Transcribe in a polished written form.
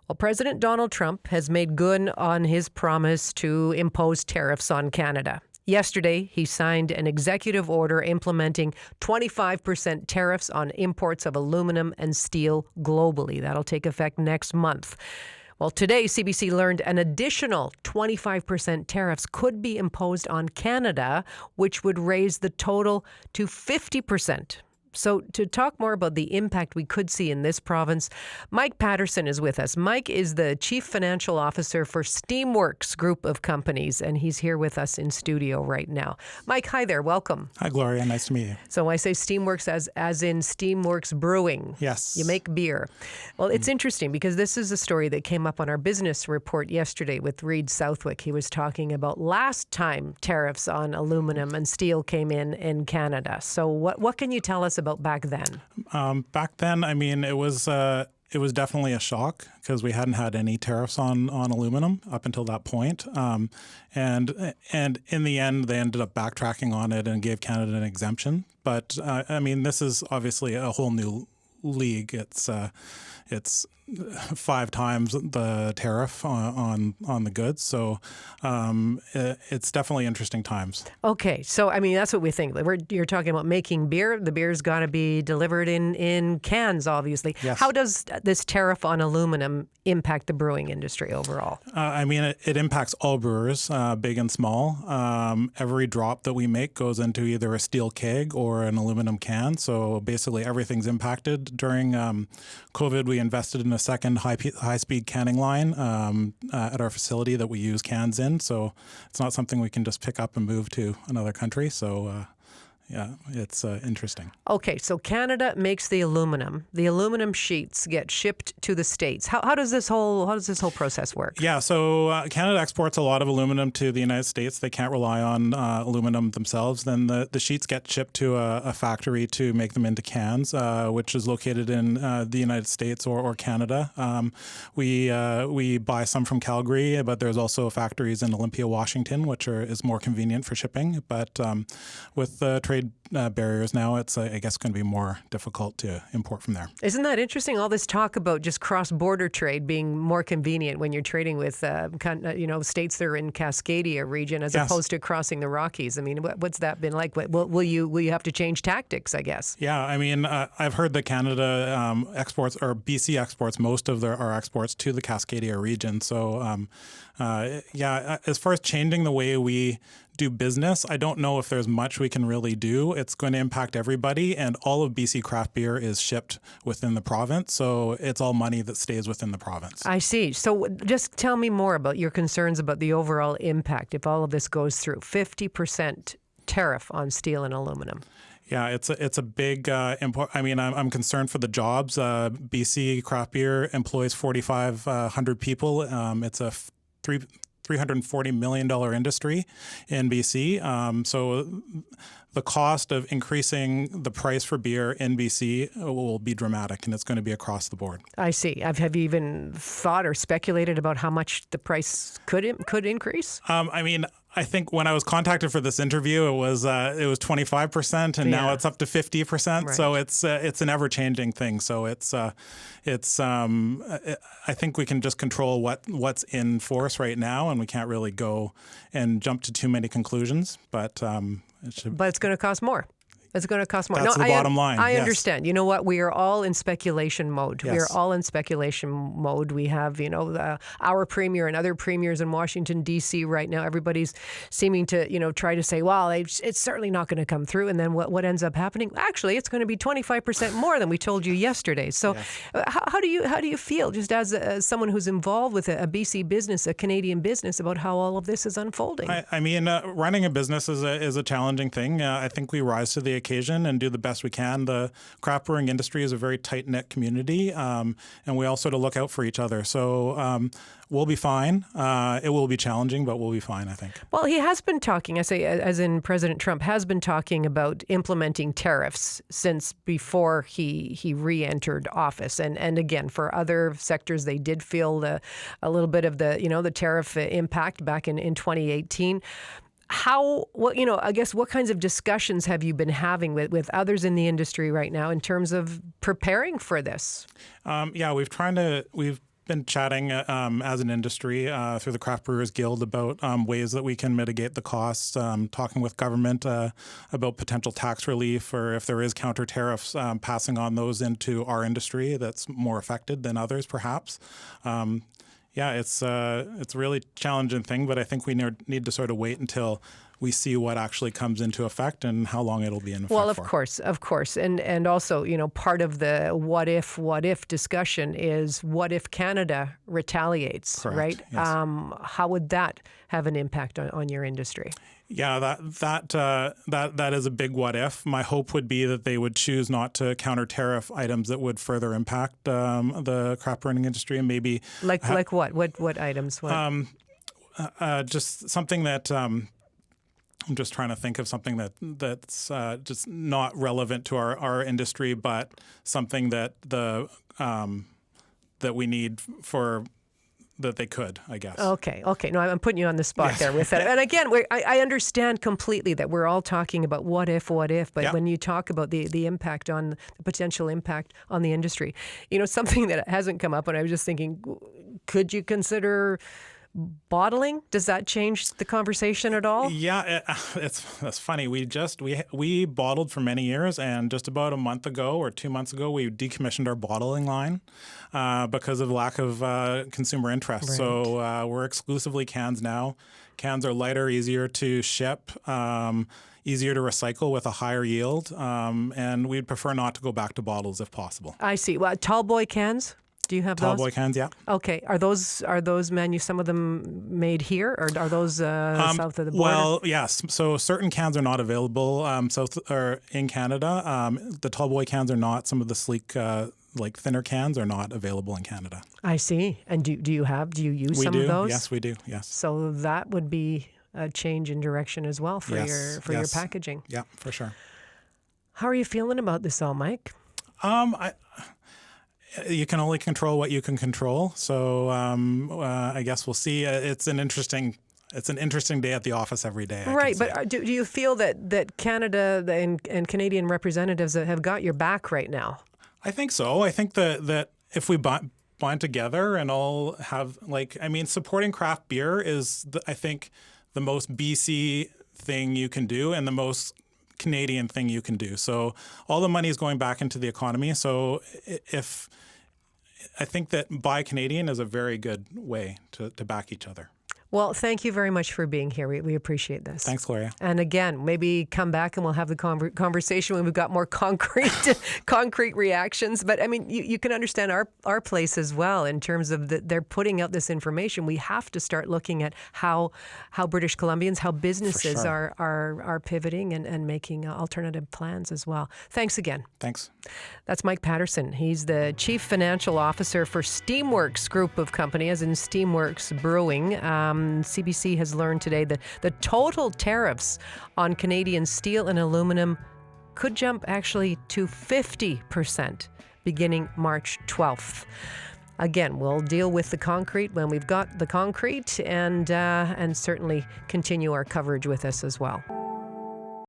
Well, President Donald Trump has made good on his promise to impose tariffs on Canada. Yesterday, he signed an executive order implementing 25% tariffs on imports of aluminum and steel globally. That'll take effect next month. Well, today, CBC learned an additional 25% tariffs could be imposed on Canada, which would raise the total to 50%. So to talk more about the impact we could see in this province, Mike Patterson is with us. Mike is the Chief Financial Officer for Steamworks Group of Companies, and he's here with us in studio right now. Mike, hi there. Welcome. Hi, Gloria. Nice to meet you. So when I say Steamworks, as in Steamworks Brewing. Yes. You make beer. Well, it's interesting because this is a story that came up on our business report yesterday with Reed Southwick. He was talking about last time tariffs on aluminum and steel came in Canada. So what can you tell us about back then? Back then, I mean, it was definitely a shock because we hadn't had any tariffs on aluminum up until that point. And in the end, they ended up backtracking on it and gave Canada an exemption. But I mean, this is obviously a whole new league. It's 5 times the tariff on the goods. So it's definitely interesting times. Okay. So, I mean, that's what we think. You're talking about making beer. The beer's got to be delivered in cans, obviously. Yes. How does this tariff on aluminum impact the brewing industry overall? I mean, it impacts all brewers, big and small. Every drop that we make goes into either a steel keg or an aluminum can. So basically everything's impacted. During COVID, we invested in a second high-speed canning line at our facility that we use cans in. So it's not something we can just pick up and move to another country. So yeah, it's interesting. Okay, so Canada makes the aluminum. The aluminum sheets get shipped to the States. How does this whole process work? Yeah, so Canada exports a lot of aluminum to the United States. They can't rely on aluminum themselves. Then the sheets get shipped to a factory to make them into cans, which is located in the United States or Canada. We buy some from Calgary, but there's also factories in Olympia, Washington, which is more convenient for shipping. But with the trade barriers now, it's I guess going to be more difficult to import from there. Isn't that interesting? All this talk about just cross-border trade being more convenient when you're trading with states that are in Cascadia region as opposed to crossing the Rockies. I mean, what's that been like? Will you have to change tactics, I guess? Yeah, I mean, I've heard that Canada exports, or BC exports most of our exports to the Cascadia region. So yeah, as far as changing the way we do business, I don't know if there's much we can really do. It's going to impact everybody, and all of BC craft beer is shipped within the province, so it's all money that stays within the province. I see. So just tell me more about your concerns about the overall impact if all of this goes through. 50% tariff on steel and aluminum. Yeah, it's a big import. I mean, I'm concerned for the jobs. BC craft beer employs 4,500 people. It's a $340 million industry in BC. So the cost of increasing the price for beer in BC will be dramatic, and it's going to be across the board. I see. Have you even thought or speculated about how much the price could increase? I mean, I think when I was contacted for this interview, it was 25%, and now it's up to 50%. Right. So it's an ever-changing thing. So I think we can just control what's in force right now, and we can't really go and jump to too many conclusions. But it's going to cost more. It's going to cost more. That's the bottom line. I understand. You know what? We are all in speculation mode. Yes. We are all in speculation mode. We have, our premier and other premiers in Washington, D.C. right now. Everybody's seeming to, try to say, well, it's certainly not going to come through. And then what ends up happening? Actually, it's going to be 25% more than we told you yesterday. So how do you feel, just as someone who's involved with a BC business, a Canadian business, about how all of this is unfolding? I mean, running a business is a challenging thing. I think we rise to the occasion and do the best we can. The craft brewing industry is a very tight-knit community, and we all sort of look out for each other. So we'll be fine. It will be challenging, but we'll be fine, I think. Well, he has been talking, as in President Trump has been talking about implementing tariffs since before he re-entered office. And again, for other sectors, they did feel a little bit of the tariff impact back in 2018. I guess what kinds of discussions have you been having with others in the industry right now in terms of preparing for this? Yeah, we've been chatting as an industry through the Craft Brewers Guild about ways that we can mitigate the costs, talking with government about potential tax relief, or if there is counter tariffs, passing on those into our industry that's more affected than others, perhaps. It's a really challenging thing, but I think we need to sort of wait until we see what actually comes into effect and how long it'll be in effect. Well, of course. And also, part of the what if discussion is what if Canada retaliates, Correct. Right? Yes. How would that have an impact on your industry? Yeah, that is a big what if. My hope would be that they would choose not to counter tariff items that would further impact the craft brewing industry, and maybe like what? What items? What? Just something that. I'm just trying to think of something that's just not relevant to our industry, but something that that we need for that they could, I guess. Okay. No, I'm putting you on the spot there with that. And again, I understand completely that we're all talking about what if, but when you talk about the impact on the potential impact on the industry, something that hasn't come up, and I was just thinking, could you consider bottling? Does that change the conversation at all? Yeah, that's funny. We bottled for many years, and just about a month ago or 2 months ago, we decommissioned our bottling line because of lack of consumer interest. Right. So we're exclusively cans now. Cans are lighter, easier to ship, easier to recycle with a higher yield, and we'd prefer not to go back to bottles if possible. I see. Well, tall boy cans? Do you have those? Tall boy cans, yeah. Okay. Are those some of them made here, or are those south of the border? Well, yes. So certain cans are not available south or in Canada. The tall boy cans are not. Some of the sleek, thinner cans are not available in Canada. I see. And do you use some of those? Yes, we do. Yes. So that would be a change in direction as well for your packaging. Yeah, for sure. How are you feeling about this all, Mike? You can only control what you can control. So I guess we'll see. It's an interesting day at the office every day. Right, but do you feel that Canada and Canadian representatives have got your back right now? I think so. I think that if we bind together and all have supporting craft beer is I think the most BC thing you can do and the most Canadian thing you can do. So all the money is going back into the economy. So I think that Buy Canadian is a very good way to back each other. Well, thank you very much for being here. We appreciate this. Thanks, Gloria. And again, maybe come back and we'll have the conversation when we've got more concrete reactions. But I mean, you can understand our place as well in terms of they're putting out this information. We have to start looking at how British Columbians, how businesses are pivoting and making alternative plans as well. Thanks again. Thanks. That's Mike Patterson. He's the Chief Financial Officer for Steamworks Group of Company, as in Steamworks Brewing. CBC has learned today that the total tariffs on Canadian steel and aluminum could jump actually to 50% beginning March 12th. Again, we'll deal with the concrete when we've got the concrete and certainly continue our coverage with us as well.